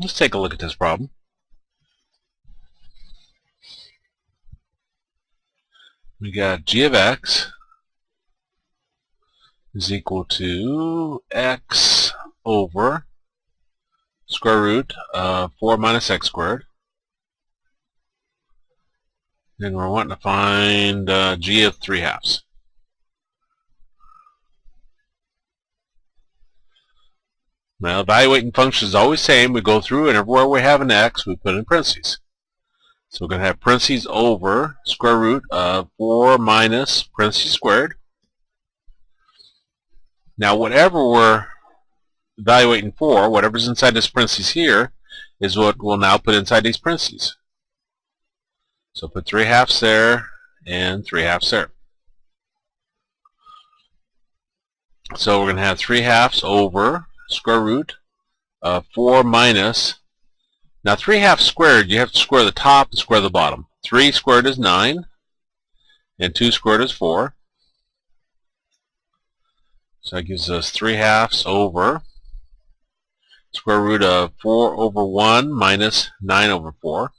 Let's take a look at this problem. We got g of x is equal to x over square root of 4 minus x squared. And we're wanting to find g of 3/2. Now, evaluating functions is always the same. We go through, and everywhere we have an x, we put in parentheses. So we're going to have parentheses over square root of 4 minus parentheses squared. Now, whatever we're evaluating for, whatever's inside this parentheses here, is what we'll now put inside these parentheses. So put 3/2 there and 3/2 there. So we're going to have 3/2 over square root of 4 minus, now 3/2 squared, you have to square the top and square the bottom. 3 squared is 9, and 2 squared is 4. So that gives us 3/2 over square root of 4 over 1 minus 9 over 4.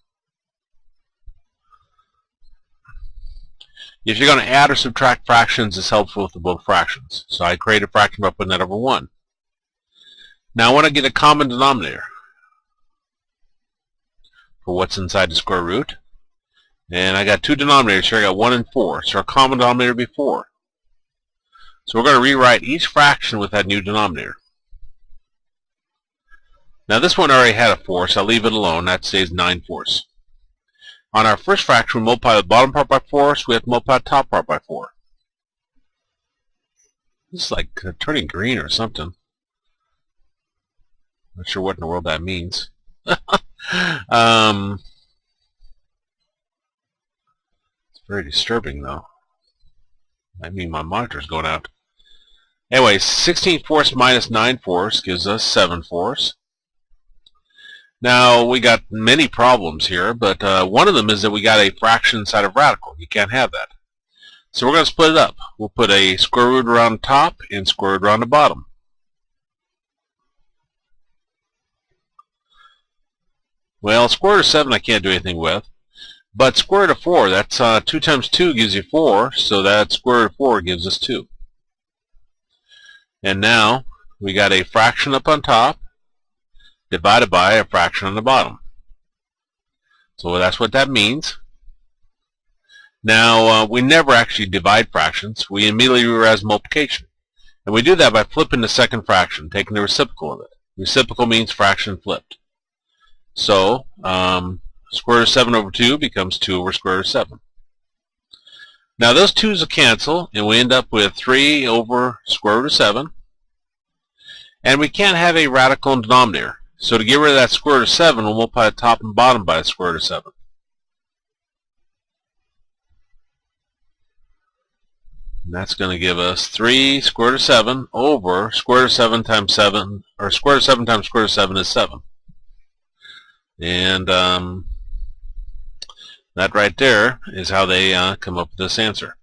If you're going to add or subtract fractions, it's helpful with both fractions. So I create a fraction by putting that over 1. Now I want to get a common denominator for what's inside the square root. And I got two denominators here. I got 1 and 4. So our common denominator will be 4. So we're going to rewrite each fraction with that new denominator. Now this one already had a 4, so I'll leave it alone. That stays 9/4. On our first fraction, we multiply the bottom part by 4, so we have to multiply the top part by 4. This is like turning green or something. Not sure what in the world that means. It's very disturbing, though. I mean, my monitor's going out. Anyway, 16/4 minus 9/4 gives us 7/4. Now, we got many problems here, but one of them is that we got a fraction inside of radical. You can't have that. So we're going to split it up. We'll put a square root around the top and square root around the bottom. Well, square root of 7 I can't do anything with. But square root of 4, that's 2 times 2 gives you 4, so that square root of 4 gives us 2. And now, we got a fraction up on top divided by a fraction on the bottom. So that's what that means. Now, we never actually divide fractions. We immediately do it as multiplication. And we do that by flipping the second fraction, taking the reciprocal of it. Reciprocal means fraction flipped. So, square root of 7 over 2 becomes 2 over square root of 7. Now, those 2's will cancel, and we end up with 3 over square root of 7. And we can't have a radical in denominator. So to get rid of that square root of 7, we'll multiply the top and bottom by the square root of 7. And that's going to give us 3 square root of 7 over square root of 7 times 7, or square root of 7 times square root of 7 is 7. And that right there is how they come up with this answer.